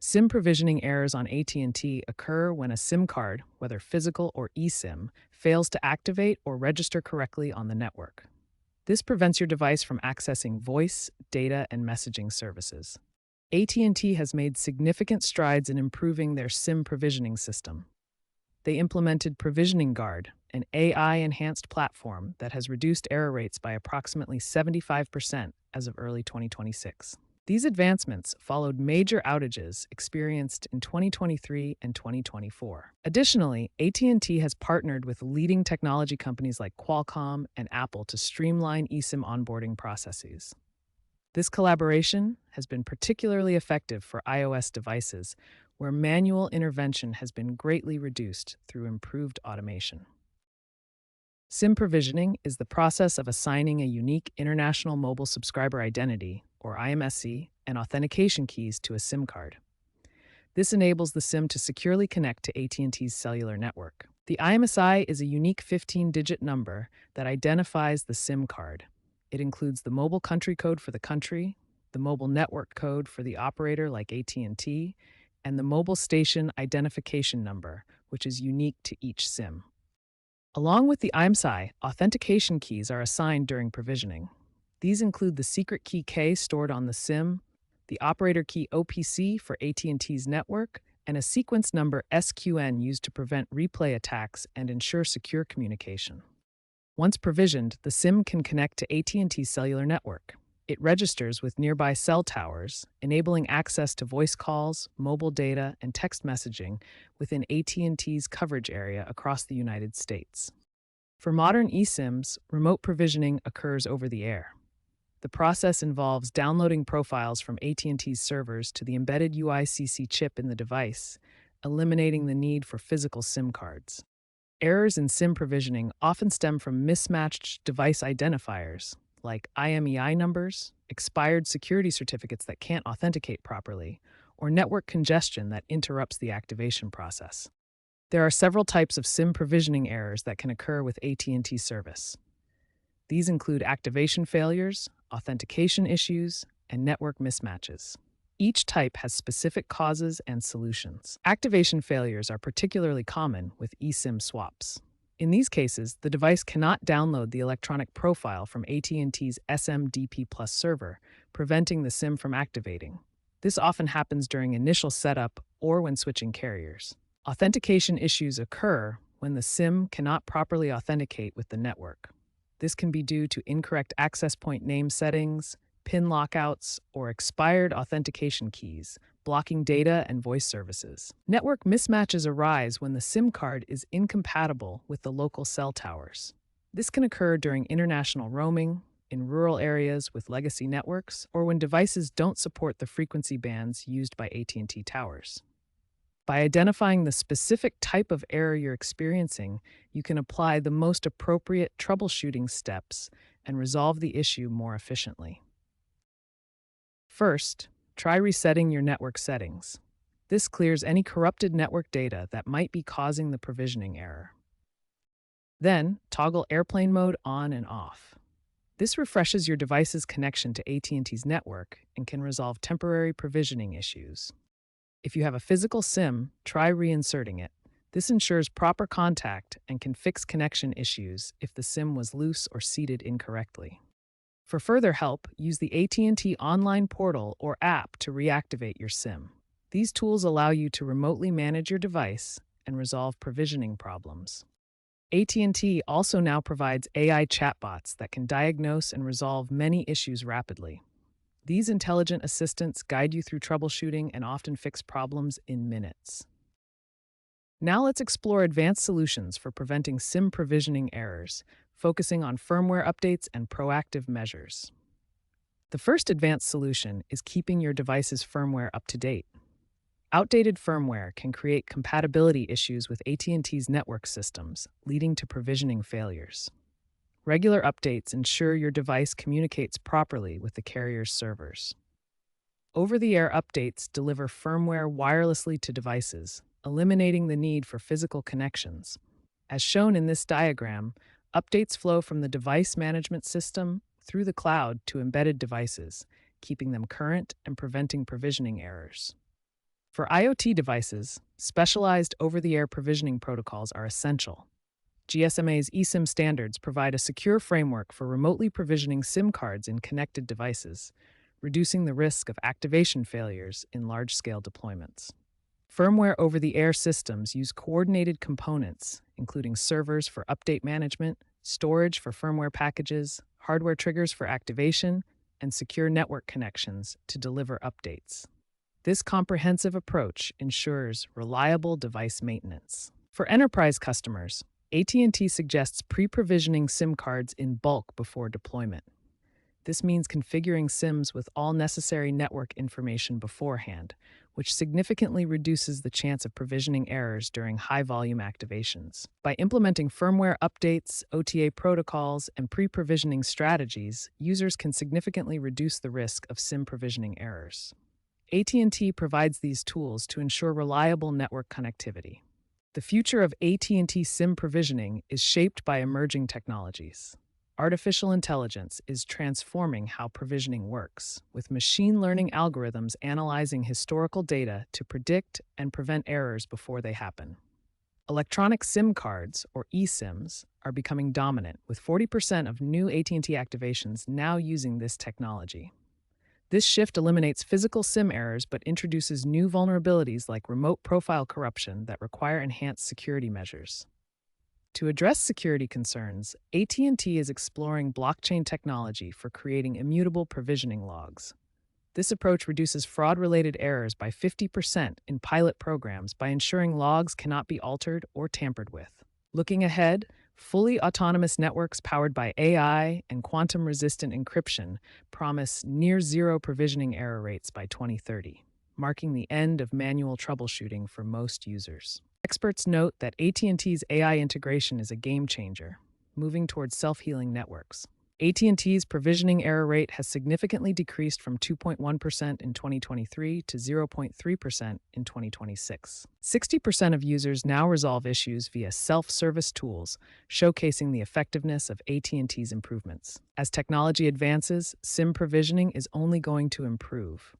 SIM provisioning errors on AT&T occur when a SIM card, whether physical or eSIM, fails to activate or register correctly on the network. This prevents your device from accessing voice, data, and messaging services. AT&T has made significant strides in improving their SIM provisioning system. They implemented Provisioning Guard, an AI-enhanced platform that has reduced error rates by approximately 75% as of early 2026. These advancements followed major outages experienced in 2023 and 2024. Additionally, AT&T has partnered with leading technology companies like Qualcomm and Apple to streamline eSIM onboarding processes. This collaboration has been particularly effective for iOS devices, where manual intervention has been greatly reduced through improved automation. SIM provisioning is the process of assigning a unique International Mobile Subscriber Identity, or IMSI, and authentication keys to a SIM card. This enables the SIM to securely connect to AT&T's cellular network. The IMSI is a unique 15-digit number that identifies the SIM card. It includes the mobile country code for the country, the mobile network code for the operator like AT&T, and the mobile station identification number, which is unique to each SIM. Along with the IMSI, authentication keys are assigned during provisioning. These include the secret key K stored on the SIM, the operator key OPC for AT&T's network, and a sequence number SQN used to prevent replay attacks and ensure secure communication. Once provisioned, the SIM can connect to AT&T's cellular network. It registers with nearby cell towers, enabling access to voice calls, mobile data, and text messaging within AT&T's coverage area across the United States. For modern eSIMs, remote provisioning occurs over the air. The process involves downloading profiles from AT&T's servers to the embedded UICC chip in the device, eliminating the need for physical SIM cards. Errors in SIM provisioning often stem from mismatched device identifiers, like IMEI numbers, expired security certificates that can't authenticate properly, or network congestion that interrupts the activation process. There are several types of SIM provisioning errors that can occur with AT&T service. These include activation failures, authentication issues, and network mismatches. Each type has specific causes and solutions. Activation failures are particularly common with eSIM swaps. In these cases, the device cannot download the electronic profile from AT&T's SMDP Plus server, preventing the SIM from activating. This often happens during initial setup or when switching carriers. Authentication issues occur when the SIM cannot properly authenticate with the network. This can be due to incorrect access point name settings, PIN lockouts, or expired authentication keys, blocking data and voice services. Network mismatches arise when the SIM card is incompatible with the local cell towers. This can occur during international roaming, in rural areas with legacy networks, or when devices don't support the frequency bands used by AT&T towers. By identifying the specific type of error you're experiencing, you can apply the most appropriate troubleshooting steps and resolve the issue more efficiently. First, try resetting your network settings. This clears any corrupted network data that might be causing the provisioning error. Then, toggle airplane mode on and off. This refreshes your device's connection to AT&T's network and can resolve temporary provisioning issues. If you have a physical SIM, try reinserting it. This ensures proper contact and can fix connection issues if the SIM was loose or seated incorrectly. For further help, use the AT&T online portal or app to reactivate your SIM. These tools allow you to remotely manage your device and resolve provisioning problems. AT&T also now provides AI chatbots that can diagnose and resolve many issues rapidly. These intelligent assistants guide you through troubleshooting and often fix problems in minutes. Now let's explore advanced solutions for preventing SIM provisioning errors, focusing on firmware updates and proactive measures. The first advanced solution is keeping your device's firmware up to date. Outdated firmware can create compatibility issues with AT&T's network systems, leading to provisioning failures. Regular updates ensure your device communicates properly with the carrier's servers. Over-the-air updates deliver firmware wirelessly to devices, eliminating the need for physical connections. As shown in this diagram, updates flow from the device management system through the cloud to embedded devices, keeping them current and preventing provisioning errors. For IoT devices, specialized over-the-air provisioning protocols are essential. GSMA's eSIM standards provide a secure framework for remotely provisioning SIM cards in connected devices, reducing the risk of activation failures in large-scale deployments. Firmware over-the-air systems use coordinated components, including servers for update management, storage for firmware packages, hardware triggers for activation, and secure network connections to deliver updates. This comprehensive approach ensures reliable device maintenance. For enterprise customers, AT&T suggests pre-provisioning SIM cards in bulk before deployment. This means configuring SIMs with all necessary network information beforehand, which significantly reduces the chance of provisioning errors during high-volume activations. By implementing firmware updates, OTA protocols, and pre-provisioning strategies, users can significantly reduce the risk of SIM provisioning errors. AT&T provides these tools to ensure reliable network connectivity. The future of AT&T SIM provisioning is shaped by emerging technologies. Artificial intelligence is transforming how provisioning works, with machine learning algorithms analyzing historical data to predict and prevent errors before they happen. Electronic SIM cards, or eSIMs, are becoming dominant, with 40% of new AT&T activations now using this technology. This shift eliminates physical SIM errors but introduces new vulnerabilities like remote profile corruption that require enhanced security measures. To address security concerns, AT&T is exploring blockchain technology for creating immutable provisioning logs. This approach reduces fraud-related errors by 50% in pilot programs by ensuring logs cannot be altered or tampered with. Looking ahead, fully autonomous networks powered by AI and quantum-resistant encryption promise near-zero provisioning error rates by 2030, marking the end of manual troubleshooting for most users. Experts note that AT&T's AI integration is a game changer, moving towards self-healing networks. AT&T's provisioning error rate has significantly decreased from 2.1% in 2023 to 0.3% in 2026. 60% of users now resolve issues via self-service tools, showcasing the effectiveness of AT&T's improvements. As technology advances, SIM provisioning is only going to improve.